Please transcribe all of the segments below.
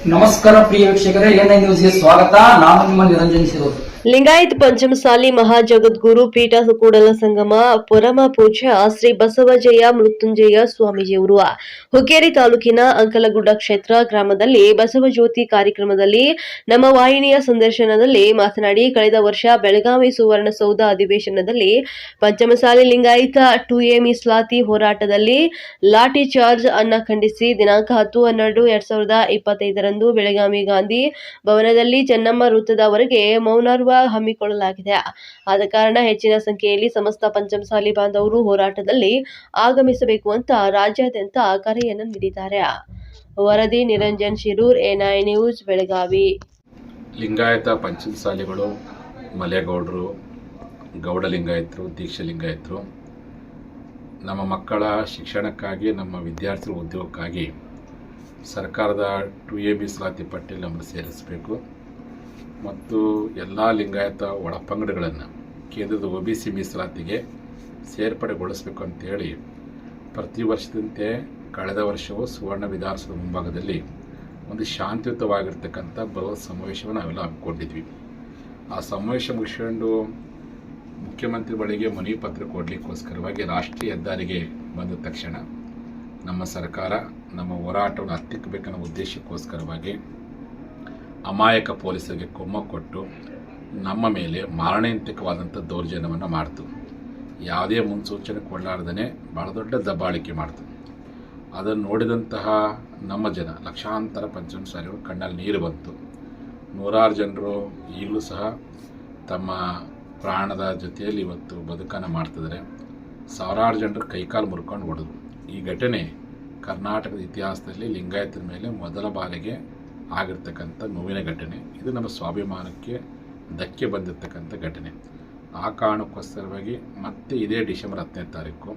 ನಮಸ್ಕಾರ ಪ್ರಿಯ ವೀಕ್ಷಕರೇ, ಎನ್ಐ ನ್ಯೂಸ್ಗೆ ಸ್ವಾಗತ. ನಾನು ನಿಮ್ಮ ನಿರಂಜನ್ ಶಿರೋರ್. ಲಿಂಗಾಯತ್ ಪಂಚಮಸಾಲಿ ಮಹಾಜಗದ್ಗುರು ಪೀಠ ಕೂಡಲ ಸಂಗಮ ಪರಮ ಪೂಜ್ಯ ಶ್ರೀ ಬಸವಜಯ ಮೃತ್ಯುಂಜಯ ಸ್ವಾಮೀಜಿಯವರು ಹುಕ್ಕೇರಿ ತಾಲೂಕಿನ ಅಂಕಲಗುಡ್ಡ ಕ್ಷೇತ್ರ ಗ್ರಾಮದಲ್ಲಿ ಬಸವಜ್ಯೋತಿ ಕಾರ್ಯಕ್ರಮದಲ್ಲಿ ನಮ್ಮ ವಾಹಿನಿಯ ಸಂದರ್ಶನದಲ್ಲಿ ಮಾತನಾಡಿ, ಕಳೆದ ವರ್ಷ ಬೆಳಗಾವಿ ಸುವರ್ಣಸೌಧ ಅಧಿವೇಶನದಲ್ಲಿ ಪಂಚಮಸಾಲಿ ಲಿಂಗಾಯತ 2A ಮೀಸಲಾತಿ ಹೋರಾಟದಲ್ಲಿ ಲಾಠಿ ಚಾರ್ಜ್ ಅನ್ನ ಖಂಡಿಸಿ ದಿನಾಂಕ 10-12-2025 ಬೆಳಗಾವಿ ಗಾಂಧಿ ಭವನದಲ್ಲಿ ಚೆನ್ನಮ್ಮ ವೃತ್ತದವರೆಗೆ ಮೌನಾರ್ವ ಹಮ್ಮಿಕೊಳ್ಳಲಾಗಿದೆ. ಆದ ಕಾರಣ ಹೆಚ್ಚಿನ ಸಂಖ್ಯೆಯಲ್ಲಿ ಸಮಸ್ತ ಪಂಚಮಸಾಲಿ ಬಾಂಧವರು ಹೋರಾಟದಲ್ಲಿ ಆಗಮಿಸಬೇಕು ಅಂತ ರಾಜ್ಯಾದ್ಯಂತ ಕರೆಯನ್ನು ನೀಡಿದ್ದಾರೆ. ವರದಿ ನಿರಂಜನ್ ಶಿರೂರ್, ಎನ್ಐ ನ್ಯೂಸ್, ಬೆಳಗಾವಿ. ಲಿಂಗಾಯತ ಪಂಚಮಸಾಲಿಗಳು, ಮಲೆಗೌಡರು, ಗೌಡ ಲಿಂಗಾಯತರು, ದೀಕ್ಷಾ ಲಿಂಗಾಯತರು ನಮ್ಮ ಮಕ್ಕಳ ಶಿಕ್ಷಣಕ್ಕಾಗಿ, ನಮ್ಮ ವಿದ್ಯಾರ್ಥಿಗಳ ಉದ್ಯೋಗಕ್ಕಾಗಿ ಸರ್ಕಾರದ 2A ಮೀಸಲಾತಿ ಪಟ್ಟಿಯಲ್ಲಿ ನಮ್ಮನ್ನು ಸೇರಿಸಬೇಕು ಮತ್ತು ಎಲ್ಲ ಲಿಂಗಾಯತ ಒಳಪಂಗಡಗಳನ್ನು ಕೇಂದ್ರದ OBC ಮೀಸಲಾತಿಗೆ ಸೇರ್ಪಡೆಗೊಳಿಸಬೇಕು ಅಂತೇಳಿ ಪ್ರತಿ ವರ್ಷದಂತೆ ಕಳೆದ ವರ್ಷವೂ ಸುವರ್ಣ ವಿಧಾನಸೌಧ ಮುಂಭಾಗದಲ್ಲಿ ಒಂದು ಶಾಂತಿಯುತವಾಗಿರ್ತಕ್ಕಂಥ ಬೃಹತ್ ಸಮಾವೇಶವನ್ನು ನಾವೆಲ್ಲ ಹಮ್ಮಿಕೊಂಡಿದ್ವಿ. ಆ ಸಮಾವೇಶ ಮುಗಿಸ್ಕೊಂಡು ಮುಖ್ಯಮಂತ್ರಿ ಬಳಿಗೆ ಮನವಿ ಪತ್ರ ಕೊಡಲಿಕ್ಕೋಸ್ಕರವಾಗಿ ರಾಷ್ಟ್ರೀಯ ಹೆದ್ದಾರಿಗೆ ಬಂದ ತಕ್ಷಣ ನಮ್ಮ ಸರ್ಕಾರ ನಮ್ಮ ಹೋರಾಟವನ್ನು ಹತ್ತಿಕ್ಕಬೇಕನ್ನೋ ಉದ್ದೇಶಕ್ಕೋಸ್ಕರವಾಗಿ ಅಮಾಯಕ ಪೊಲೀಸರಿಗೆ ಕುಮ್ಮಕ್ಕು ಕೊಟ್ಟು ನಮ್ಮ ಮೇಲೆ ಮಾರಣಾಂತಿಕವಾದಂಥ ದೌರ್ಜನ್ಯವನ್ನು ಮಾಡ್ತು. ಯಾವುದೇ ಮುನ್ಸೂಚನೆ ಕೊಡಲಾರ್ದೇ ಭಾಳ ದೊಡ್ಡ ದಬ್ಬಾಳಿಕೆ ಮಾಡ್ತು. ಅದನ್ನು ನೋಡಿದಂತಹ ನಮ್ಮ ಜನ, ಲಕ್ಷಾಂತರ ಪಂಚಮಸಾಲಿಗಳು ಕಣ್ಣಲ್ಲಿ ನೀರು ಬಂತು. ನೂರಾರು ಜನರು ಈಗಲೂ ಸಹ ತಮ್ಮ ಪ್ರಾಣದ ಜೊತೆಯಲ್ಲಿ ಇವತ್ತು ಬದುಕನ್ನು ಮಾಡ್ತಿದ್ದಾರೆ. ಸಾವಿರಾರು ಜನರು ಕೈಕಾಲು ಮುರ್ಕೊಂಡು ಹೊಡೆದು. ಈ ಘಟನೆ ಕರ್ನಾಟಕದ ಇತಿಹಾಸದಲ್ಲಿ ಲಿಂಗಾಯತರ ಮೇಲೆ ಮೊದಲ ಬಾರಿಗೆ ಆಗಿರ್ತಕ್ಕಂಥ ನೋವಿನ ಘಟನೆ. ಇದು ನಮ್ಮ ಸ್ವಾಭಿಮಾನಕ್ಕೆ ಧಕ್ಕೆ ಬಂದಿರತಕ್ಕಂಥ ಘಟನೆ. ಆ ಕಾರಣಕ್ಕೋಸ್ಕರವಾಗಿ ಮತ್ತೆ ಇದೇ ಡಿಸೆಂಬರ್ 10ನೇ ತಾರೀಕು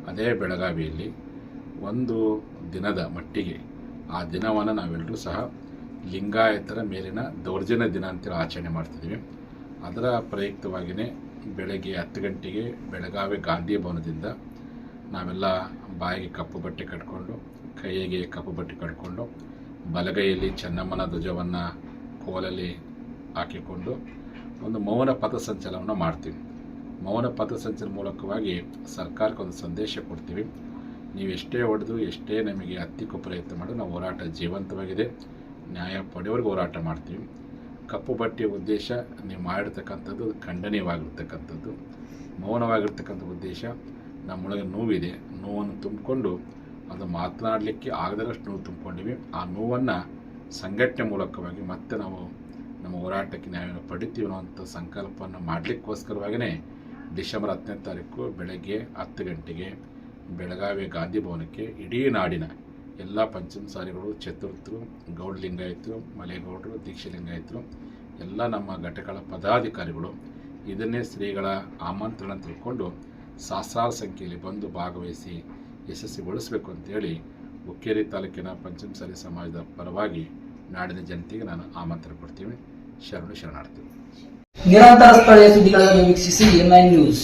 ಅದೇ ಬೆಳಗಾವಿಯಲ್ಲಿ ಒಂದು ದಿನದ ಮಟ್ಟಿಗೆ ಆ ದಿನವನ್ನು ನಾವೆಲ್ಲರೂ ಸಹ ಲಿಂಗಾಯತರ ಮೇಲಿನ ದೌರ್ಜನ್ಯ ದಿನ ಅಂತೇಳಿ ಆಚರಣೆ ಮಾಡ್ತಿದ್ದೀವಿ. ಅದರ ಪ್ರಯುಕ್ತವಾಗಿಯೇ ಬೆಳಗ್ಗೆ 10 ಗಂಟೆಗೆ ಬೆಳಗಾವಿ ಗಾಂಧಿ ಭವನದಿಂದ ನಾವೆಲ್ಲ ಬಾಯಿಗೆ ಕಪ್ಪು ಬಟ್ಟೆ ಕಟ್ಕೊಂಡು, ಕೈಯಿಗೆ ಕಪ್ಪು ಬಟ್ಟೆ ಕಟ್ಕೊಂಡು, ಬಲಗೈಯಲ್ಲಿ ಚೆನ್ನಮ್ಮನ ಧ್ವಜವನ್ನು ಕೋಲಲ್ಲಿ ಹಾಕಿಕೊಂಡು ಒಂದು ಮೌನ ಪಥಸಂಚಲನವನ್ನು ಮಾಡ್ತೀವಿ. ಮೌನ ಪಥಸಂಚಲನ ಮೂಲಕವಾಗಿ ಸರ್ಕಾರಕ್ಕೆ ಒಂದು ಸಂದೇಶ ಕೊಡ್ತೀವಿ. ನೀವು ಎಷ್ಟೇ ಹೊಡೆದು, ಎಷ್ಟೇ ನಮಗೆ ಹತ್ತಿಕ್ಕೋ ಪ್ರಯತ್ನ ಮಾಡಿ, ನಾವು ಹೋರಾಟ ಜೀವಂತವಾಗಿದೆ, ನ್ಯಾಯ ಪಡೆಯವರೆಗೂ ಹೋರಾಟ ಮಾಡ್ತೀವಿ. ಕಪ್ಪು ಬಟ್ಟೆಯ ಉದ್ದೇಶ ನೀವು ಮಾಡಿರ್ತಕ್ಕಂಥದ್ದು ಖಂಡನೀಯವಾಗಿರ್ತಕ್ಕಂಥದ್ದು. ಮೌನವಾಗಿರ್ತಕ್ಕಂಥ ಉದ್ದೇಶ ನಮ್ಮೊಳಗೆ ನೋವಿದೆ, ನೋವನ್ನು ತುಂಬಿಕೊಂಡು ಅದು ಮಾತನಾಡಲಿಕ್ಕೆ ಆಗದಷ್ಟು ನೋವು ತುಂಬಿಕೊಂಡಿವಿ. ಆ ನೋವನ್ನು ಸಂಘಟನೆ ಮೂಲಕವಾಗಿ ಮತ್ತೆ ನಾವು ನಮ್ಮ ಹೋರಾಟಕ್ಕೆ ನ್ಯಾಯವನ್ನು ಪಡಿತೀವಿ ಅನ್ನೋಂಥ ಸಂಕಲ್ಪವನ್ನು ಮಾಡಲಿಕ್ಕೋಸ್ಕರವಾಗಿಯೇ ಡಿಸೆಂಬರ್ 10ನೇ ತಾರೀಕು ಬೆಳಗ್ಗೆ 10 ಗಂಟೆಗೆ ಬೆಳಗಾವಿ ಗಾಂಧಿ ಭವನಕ್ಕೆ ಇಡೀ ನಾಡಿನ ಎಲ್ಲ ಪಂಚಮಸಾಲಿಗಳು, ಚತುರ್ಥರು, ಗೌಡ ಲಿಂಗಾಯತರು, ಮಲೆಗೌಡರು, ದೀಕ್ಷಾ ಲಿಂಗಾಯತರು, ಎಲ್ಲ ನಮ್ಮ ಘಟಕಗಳ ಪದಾಧಿಕಾರಿಗಳು ಇದನ್ನೇ ಶ್ರೀಗಳ ಆಮಂತ್ರಣ ತಿಳ್ಕೊಂಡು ಸಹಸ್ರಾರು ಸಂಖ್ಯೆಯಲ್ಲಿ ಬಂದು ಭಾಗವಹಿಸಿ ಯಶಸ್ವಿಗೊಳಿಸಬೇಕು ಅಂತೇಳಿ ಹುಕ್ಕೇರಿ ತಾಲೂಕಿನ ಪಂಚಮಸಾಲಿ ಸಮಾಜದ ಪರವಾಗಿ ನಾಡಿನ ಜನತೆಗೆ ನಾನು ಆಮಂತ್ರಣ ಕೊಡ್ತೀನಿ. ಶರಣಾರ್ಥಿ. ನಿರಂತರ ಸ್ಥಳೀಯ ಸುದ್ದಿಗಳನ್ನು ವೀಕ್ಷಿಸಿ ಎನ್ಐ ನ್ಯೂಸ್.